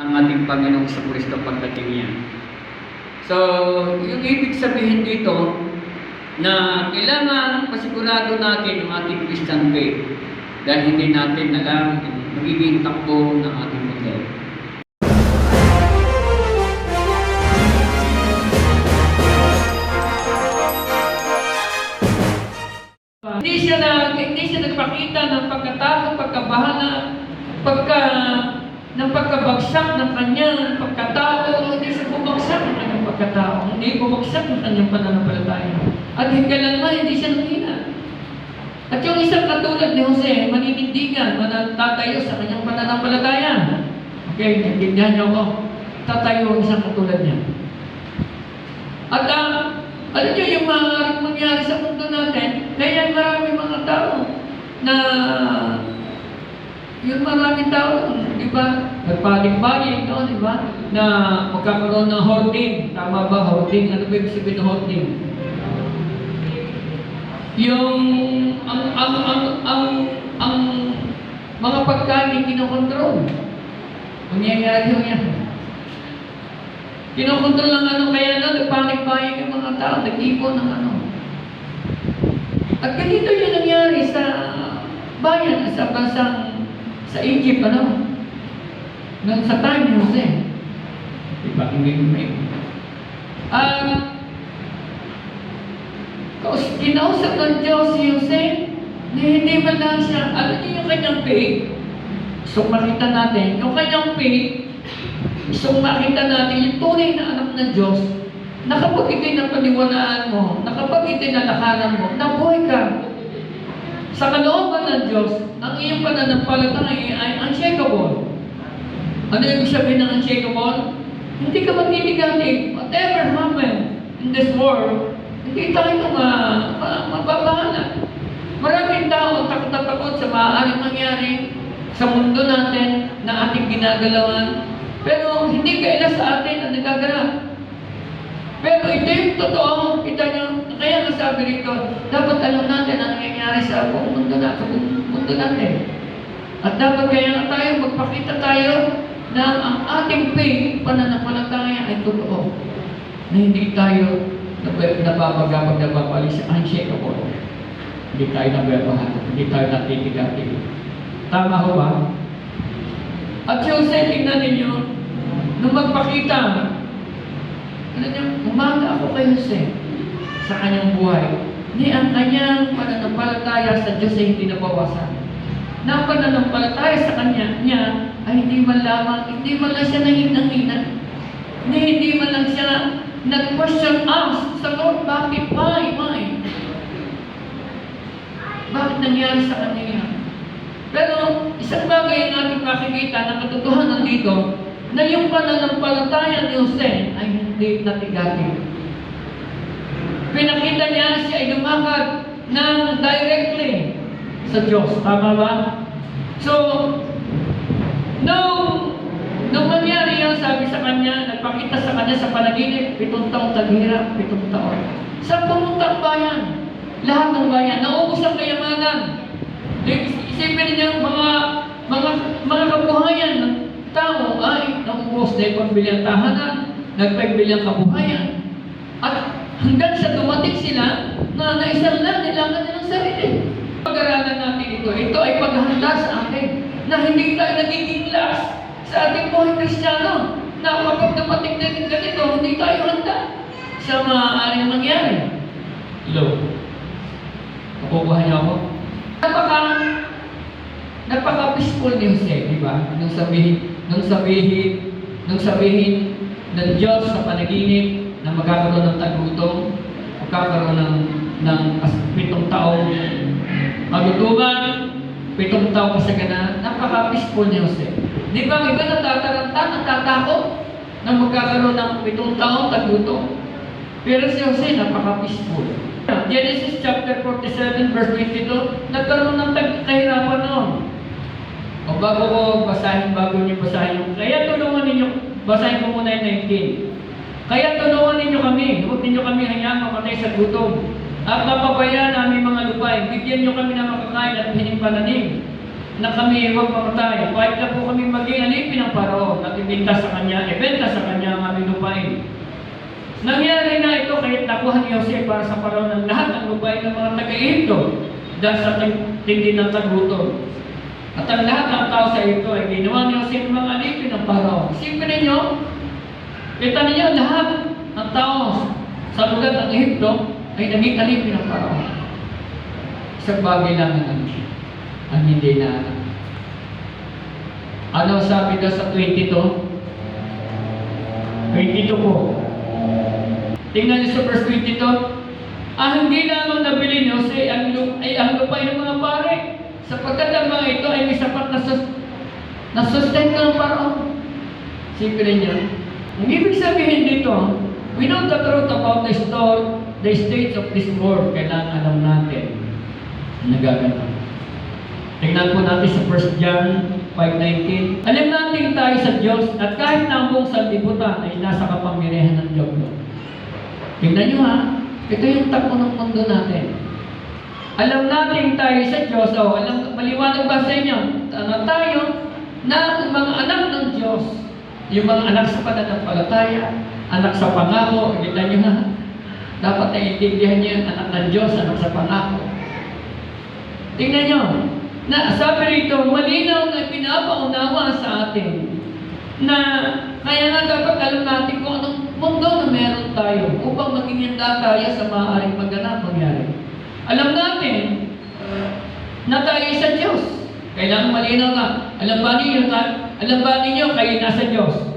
ng ating Panginoong Kristo pagdating niya. So, yung ibig sabihin dito, na kailangan pasigurado natin yung ating Christian faith dahil hindi natin alam yung magiging takbo ng ating mundo. Hindi siya nagpakita ng pagkatakot, pagkabahala, ng pagkabagsak ng kanyang pagkatao. Hindi siya bumagsak ng kanyang pagkatao. Hindi bumagsak ng kanyang pananampalataya. At hinggalan man, hindi siya nanghina. At yung isang katulad ni Jose, maninindigan, tatayo sa kanyang pananampalataya. Okay, naintindihan niyo ako. Tatayo ang isang katulad niya. At alam niyo, yung maaaring mangyari sa mundo natin, kaya maraming mga tao na yung maraming tao, di ba, nagpaling-paling, no, di ba, na magkakaroon ng hoarding. Tama ba, hoarding? Ano ba ibig sabihin ng hoarding? Yung ang mga pagkain kinokontrol. Mangyayari yung yan. Kinokontrol ng kaya nagpanik-panik yung mga tao, nag-ipon ng At ganito yung nangyari sa bayan, sa bansang sa Egypt, nung sa time ni Jose. Diba, hindi may kinausap ng Diyos si Jose na hindi man lang siya, alam niyo yung kanyang faith. So makita natin, yung kanyang faith, so makita natin yung tunay na anak ng Diyos, na kapag ito'y napaniwalaan mo, na kapag ito'y nalakaran mo, nabuhay ka. Sa kalooban ng Diyos, ang iyong pananampalataya ay unshakable. Ano yung sabihin ng unshakable? Hindi ka matitigalig. Whatever happens in this world, hindi tayo mababahala. Maraming tao takot na takot sa maaaring mangyari sa mundo natin na ating ginagalawan. Pero hindi kaila sa atin ang nagaganap. Pero ito yung totoo. Kita nyo, kaya nasabi rito, dapat alam natin ang nangyayari sa buong mundo natin. At dapat kaya tayo, magpakita tayo na ang ating faith, pananampalataya ay totoo. Na hindi tayo nababagabag, nababalis sa unshakable. Hindi tayo nababahan, hindi tayo natitigatig. Tama ho ba? At yung tingnan ninyo, nung magpakita, ano niyo, umaga ako kay Jose sa kanyang buhay. Ni ang kanyang pananampalataya sa Diyos ay hindi nabawasan. Na ang pananampalataya sa niya ay hindi man lang siya nahinang-hina. Hindi man lang siya nag-question us sa Lord, bakit? Why? Bakit nangyari sa kanya yan? Pero isang bagay na ating makikita na katotohanan dito, na yung pananampalataya ni Jose ay hindi natigatig. Pinakita niya siya ay lumakad ng directly sa Diyos. Tama ba? So, nung mangyari yan, sabi sa kanya, nagpakita sa kanya sa panaginip, 7 taong taghirap, 7 taon. Sa pumunta ang bayan, lahat ng bayan, naubos ang kayamanan. Isipin niya mga kabuhayan ng tao ay naubos dahil pagbili ang tahanan, nagpagbili ang kabuhayan. At hanggang sa dumating sila na naisang lang nilangan nilang sarili. Pag-aralan natin ito ay paghahanda sa atin na hindi tayo nagiging last sa ating buhay Kristiyano. Na kapag dumating na ganito, hindi tayo handa sa maaaring mangyari. Hello? Nakukuha niyo ako? Napaka-peaceful ni Jose, di ba? Nung sabihin ng Diyos sa panaginip na magkakaroon ng tagutom, magkakaroon ng 7 taong magutuman, 7 taong kasaganan, napaka-peaceful ni Jose. Di ba iba natatakot na magkakaroon ng 7 taong tagutom? Pero si Jose napaka-peaceful. Genesis chapter 47 verse 22, nagkaroon ng kahirapan noon. O bago niyo basahin yung, kaya tulungan ninyo, basahin ko muna yung 19. Kaya tulungan ninyo kami, huwag ninyo kami hayaan mamatay sa gutom. At mapabayaan namin mga lupain, bigyan nyo kami ng makakain at hinipananim. na kami huwag mamatay. Kahit na po kami maging alipin ng Paraon at ibenta sa kanya sa kanya ang aming lupain. Nangyari na ito kahit nakuha ni Jose para sa Paraon ng lahat ng lupain ng mga taga-Ehipto dahil sa tindi ng tagutom. At ang lahat ng tao sa ito ay ginawa ni Jose ng mga alipin ng Paraon. Isipin ninyo, kita ninyo lahat ng tao sa lugar ng Ehipto ay naging alipin ng Paraon. Isang bagay lang ang hindi na ano sabi daw sa 22 po. Tingnan niyo sa verse 22. Hindi lamang nabili ni Jose ang lupain ng mga pare, sapagkat ang mga ito ay may sapat na sustento ng Paraon. Sipin niyo. Ang ibig sabihin dito, we know the truth about the states of this world. Kailangan alam natin na gagawin. Tingnan po natin sa 1 John 5:19. Alam natin tayo sa Diyos at kahit na ang buong sanlibutan ay nasa kapangyarihan ng Diyos. Tingnan nyo ha, ito yung takbo ng mundo natin. Alam natin tayo sa Diyos, maliwanag ba sa inyo? Tayo na mga anak ng Diyos, yung mga anak sa pananampalataya, anak sa pangako, kita nyo ha, dapat naiintindihan nyo yung anak ng Diyos, anak sa pangako. Tingnan nyo, na sabi rito, malinaw na pinapaunawa sa atin na kaya nga dapat alam natin kung anong mundo na meron tayo upang maging handa tayo sa maaaring maganap mangyari. Alam natin na tayo sa Diyos. Kailangan malinaw nga. Alam ba ninyo kayo nasa Diyos?